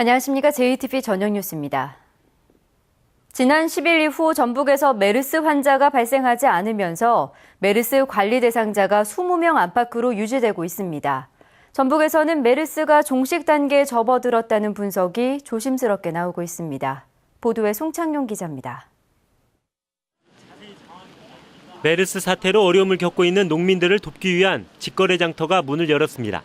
안녕하십니까. JTBC 저녁 뉴스입니다. 지난 10일 이후 전북에서 메르스 환자가 발생하지 않으면서 메르스 관리 대상자가 20명 안팎으로 유지되고 있습니다. 전북에서는 메르스가 종식 단계에 접어들었다는 분석이 조심스럽게 나오고 있습니다. 보도에 송창용 기자입니다. 메르스 사태로 어려움을 겪고 있는 농민들을 돕기 위한 직거래 장터가 문을 열었습니다.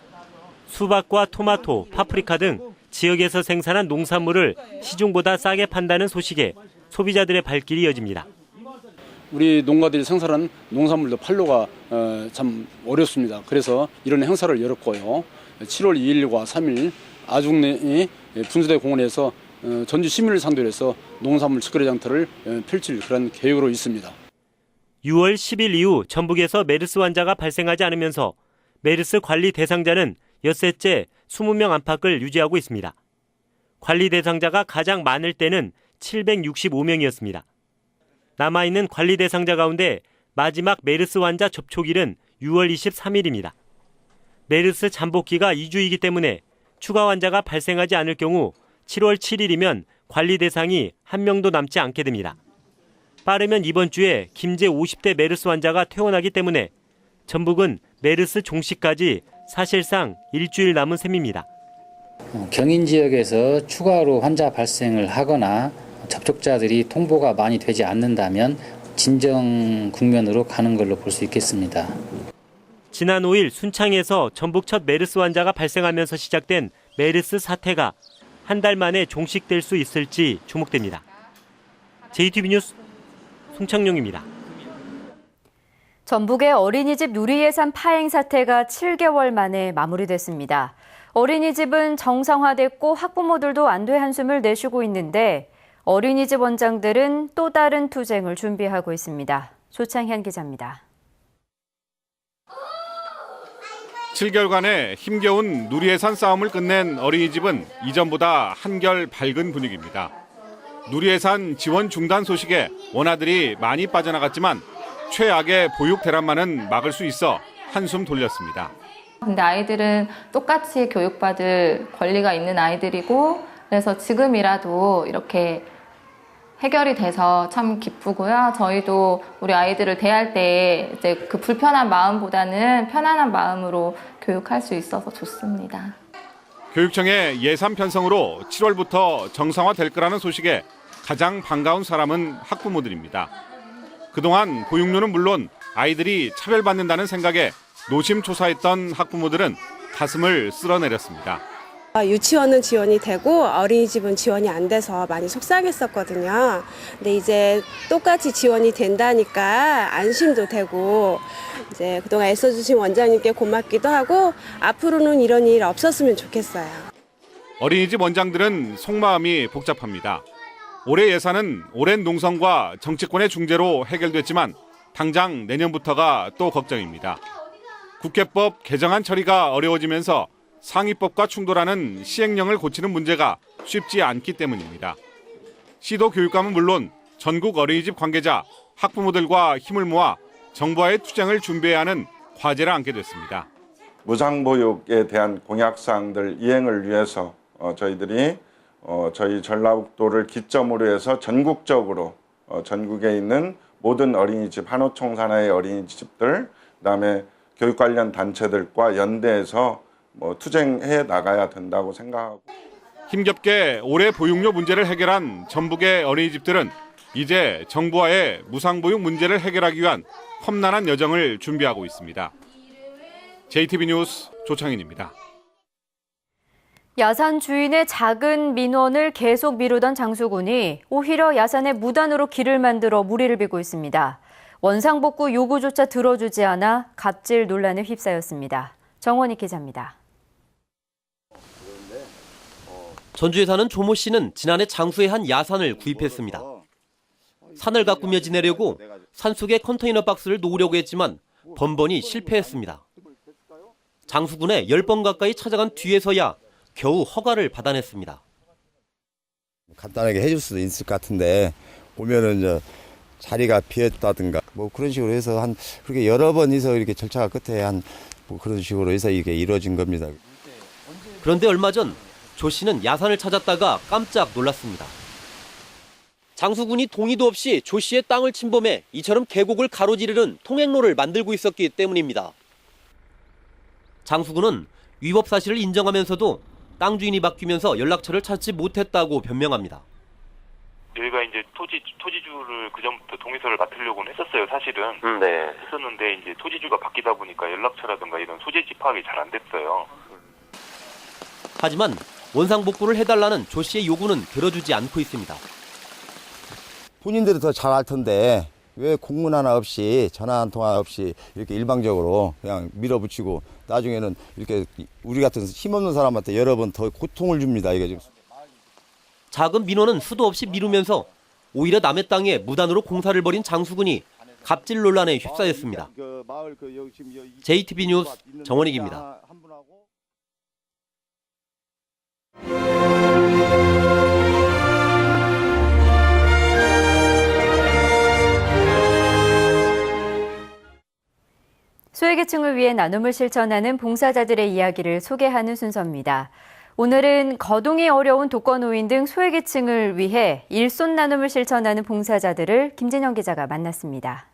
수박과 토마토, 파프리카 등 지역에서 생산한 농산물을 시중보다 싸게 판다는 소식에 소비자들의 발길이 이어집니다. 우리 농가들이 생산한 농산물도 판로가 참 어렵습니다. 그래서 이런 행사를 열었고요. 7월 2일과 3일 아중리 분수대 공원에서 전주 시민을 상대로 해서 농산물 직거래 장터를 펼칠 그런 계획으로 있습니다. 6월 10일 이후 전북에서 메르스 환자가 발생하지 않으면서 메르스 관리 대상자는 엿새째 20명 안팎을 유지하고 있습니다. 관리 대상자가 가장 많을 때는 765명이었습니다. 남아있는 관리 대상자 가운데 마지막 메르스 환자 접촉일은 6월 23일입니다. 메르스 잠복기가 2주이기 때문에 추가 환자가 발생하지 않을 경우 7월 7일이면 관리 대상이 한 명도 남지 않게 됩니다. 빠르면 이번 주에 김제 50대 메르스 환자가 퇴원하기 때문에 전북은 메르스 종식까지 사실상 일주일 남은 셈입니다. 경인 지역에서 추가로 환자 발생을 하거나 접촉자들이 통보가 많이 되지 않는다면 진정 국면으로 가는 걸로 볼 수 있겠습니다. 지난 5일 순창에서 전북 첫 메르스 환자가 발생하면서 시작된 메르스 사태가 한 달 만에 종식될 수 있을지 주목됩니다. JTBC 뉴스 송창용입니다. 전북의 어린이집 누리예산 파행 사태가 7개월 만에 마무리됐습니다. 어린이집은 정상화됐고 학부모들도 안도의 한숨을 내쉬고 있는데 어린이집 원장들은 또 다른 투쟁을 준비하고 있습니다. 조창현 기자입니다. 7개월간의 힘겨운 누리예산 싸움을 끝낸 어린이집은 이전보다 한결 밝은 분위기입니다. 누리예산 지원 중단 소식에 원아들이 많이 빠져나갔지만 최악의 보육 대란만은 막을 수 있어 한숨 돌렸습니다. 근데 아이들은 똑같이 교육받을 권리가 있는 아이들이고 그래서 지금이라도 이렇게 해결이 돼서 참 기쁘고요. 저희도 우리 아이들을 대할 때 이제 그 불편한 마음보다는 편안한 마음으로 교육할 수 있어서 좋습니다. 교육청의 예산 편성으로 7월부터 정상화될 거라는 소식에 가장 반가운 사람은 학부모들입니다. 그동안 보육료는 물론 아이들이 차별받는다는 생각에 노심초사했던 학부모들은 가슴을 쓸어내렸습니다. 유치원은 지원이 되고 어린이집은 지원이 안 돼서 많이 속상했었거든요. 근데 이제 똑같이 지원이 된다니까 안심도 되고 이제 그동안 애써주신 원장님께 고맙기도 하고 앞으로는 이런 일 없었으면 좋겠어요. 어린이집 원장들은 속마음이 복잡합니다. 올해 예산은 오랜 농성과 정치권의 중재로 해결됐지만 당장 내년부터가 또 걱정입니다. 국회법 개정안 처리가 어려워지면서 상위법과 충돌하는 시행령을 고치는 문제가 쉽지 않기 때문입니다. 시도 교육감은 물론 전국 어린이집 관계자, 학부모들과 힘을 모아 정부와의 투쟁을 준비해야 하는 과제를 안게 됐습니다. 무상보육에 대한 공약사항들 이행을 위해서 저희들이 저희 전라북도를 기점으로 해서 전국적으로 전국에 있는 모든 어린이집, 한호총 산하의 어린이집들, 그다음에 교육 관련 단체들과 연대해서 투쟁해 나가야 된다고 생각하고. 힘겹게 올해 보육료 문제를 해결한 전북의 어린이집들은 이제 정부와의 무상보육 문제를 해결하기 위한 험난한 여정을 준비하고 있습니다. JTBC 뉴스 조창인입니다. 야산 주인의 작은 민원을 계속 미루던 장수군이 오히려 야산에 무단으로 길을 만들어 무리를 빚고 있습니다. 원상복구 요구조차 들어주지 않아 갑질 논란에 휩싸였습니다. 정원희 기자입니다. 전주에 사는 조모 씨는 지난해 장수의 한 야산을 구입했습니다. 산을 가꾸며 지내려고 산속에 컨테이너 박스를 놓으려고 했지만 번번이 실패했습니다. 장수군에 10번 가까이 찾아간 뒤에서야 겨우 허가를 받아냈습니다. 간단하게 해줄 수도 있을 것 같은데 오면은 자리가 비었다든가 그런 식으로 해서 그렇게 여러 번이서 이렇게 절차가 끝에 그런 식으로 해서 이게 이루어진 겁니다. 그런데 얼마 전 조 씨는 야산을 찾았다가 깜짝 놀랐습니다. 장수군이 동의도 없이 조 씨의 땅을 침범해 이처럼 계곡을 가로지르는 통행로를 만들고 있었기 때문입니다. 장수군은 위법 사실을 인정하면서도 땅 주인이 바뀌면서 연락처를 찾지 못했다고 변명합니다. 저희가 이제 토지주를 그전부터 동의서를 맡으려고는 했었어요, 사실은. 네. 했었는데 이제 토지주가 바뀌다 보니까 연락처라든가 이런 소재지 파악이 잘 안 됐어요. 하지만 원상복구를 해달라는 조 씨의 요구는 들어주지 않고 있습니다. 본인들이 더 잘 알 텐데 왜 공문 하나 없이 전화 한 통화 없이 이렇게 일방적으로 그냥 밀어붙이고 나중에는 이렇게 우리 같은 힘없는 사람한테 여러 번 더 고통을 줍니다. 이게 지금. 작은 민원은 수도 없이 미루면서 오히려 남의 땅에 무단으로 공사를 벌인 장수군이 갑질 논란에 휩싸였습니다. JTB 뉴스 정원익입니다. 소외계층을 위해 나눔을 실천하는 봉사자들의 이야기를 소개하는 순서입니다. 오늘은 거동이 어려운 독거노인 등 소외계층을 위해 일손 나눔을 실천하는 봉사자들을 김진영 기자가 만났습니다.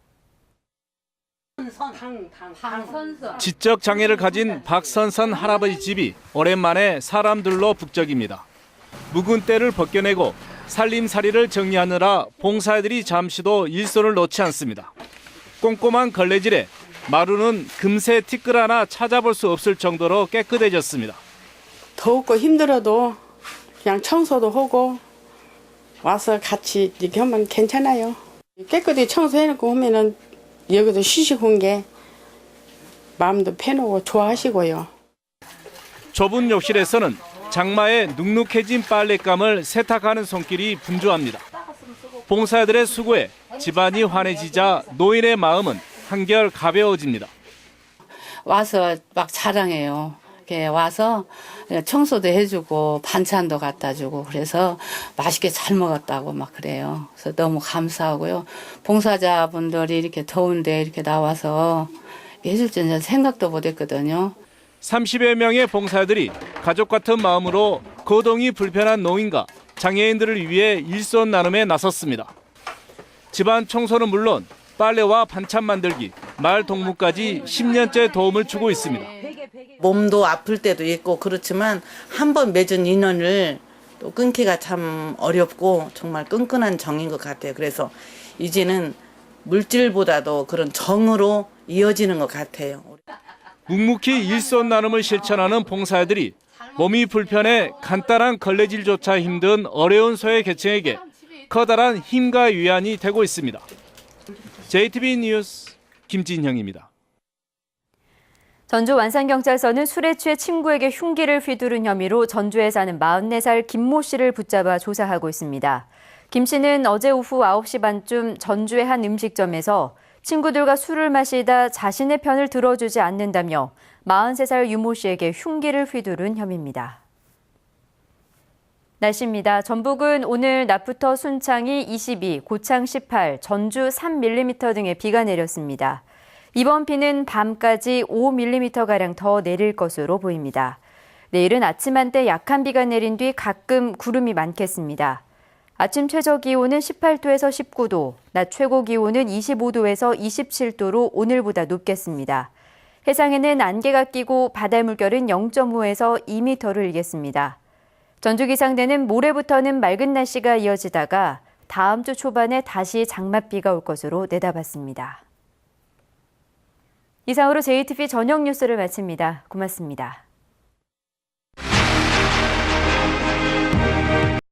지적 장애를 가진 박선선 할아버지 집이 오랜만에 사람들로 북적입니다. 묵은 때를 벗겨내고 살림살이를 정리하느라 봉사자들이 잠시도 일손을 놓지 않습니다. 꼼꼼한 걸레질에 마루는 금세 티끌 하나 찾아볼 수 없을 정도로 깨끗해졌습니다. 더웠고 힘들어도 그냥 청소도 하고 와서 같이 이렇게 하면 괜찮아요. 깨끗이 청소해놓고 오면은 여기도 쉬시고 게 마음도 편하고 좋아하시고요. 좁은 욕실에서는 장마에 눅눅해진 빨랫감을 세탁하는 손길이 분주합니다. 봉사자들의 수고에 집안이 환해지자 노인의 마음은 한결 가벼워집니다. 와서 막 자랑해요. 이렇게 와서 청소도 해주고 반찬도 갖다 주고 그래서 맛있게 잘 먹었다고 막 그래요. 그래서 너무 감사하고요. 봉사자분들이 이렇게 더운데 이렇게 나와서 해줄 줄은 생각도 못했거든요. 30여 명의 봉사자들이 가족 같은 마음으로 거동이 불편한 노인과 장애인들을 위해 일손 나눔에 나섰습니다. 집안 청소는 물론 빨래와 반찬 만들기, 마을 동무까지 10년째 도움을 주고 있습니다. 몸도 아플 때도 있고 그렇지만 한 번 맺은 인연을 또 끊기가 참 어렵고 정말 끈끈한 정인 것 같아요. 그래서 이제는 물질보다도 그런 정으로 이어지는 것 같아요. 묵묵히 일손 나눔을 실천하는 봉사자들이 몸이 불편해 간단한 걸레질조차 힘든 어려운 소외 계층에게 커다란 힘과 위안이 되고 있습니다. JTB 뉴스 김진형입니다. 전주 완산경찰서는 술에 취해 친구에게 흉기를 휘두른 혐의로 전주에 사는 44살 김모 씨를 붙잡아 조사하고 있습니다. 김 씨는 어제 오후 9시 반쯤 전주의 한 음식점에서 친구들과 술을 마시다 자신의 편을 들어주지 않는다며 43살 유모 씨에게 흉기를 휘두른 혐의입니다. 날씨입니다. 전북은 오늘 낮부터 순창이 22, 고창 18, 전주 3mm 등의 비가 내렸습니다. 이번 비는 밤까지 5mm가량 더 내릴 것으로 보입니다. 내일은 아침 한때 약한 비가 내린 뒤 가끔 구름이 많겠습니다. 아침 최저 기온은 18도에서 19도, 낮 최고 기온은 25도에서 27도로 오늘보다 높겠습니다. 해상에는 안개가 끼고 바다 물결은 0.5에서 2m를 일겠습니다. 전주 기상대는 모레부터는 맑은 날씨가 이어지다가 다음 주 초반에 다시 장맛비가 올 것으로 내다봤습니다. 이상으로 JTB 저녁 뉴스를 마칩니다. 고맙습니다.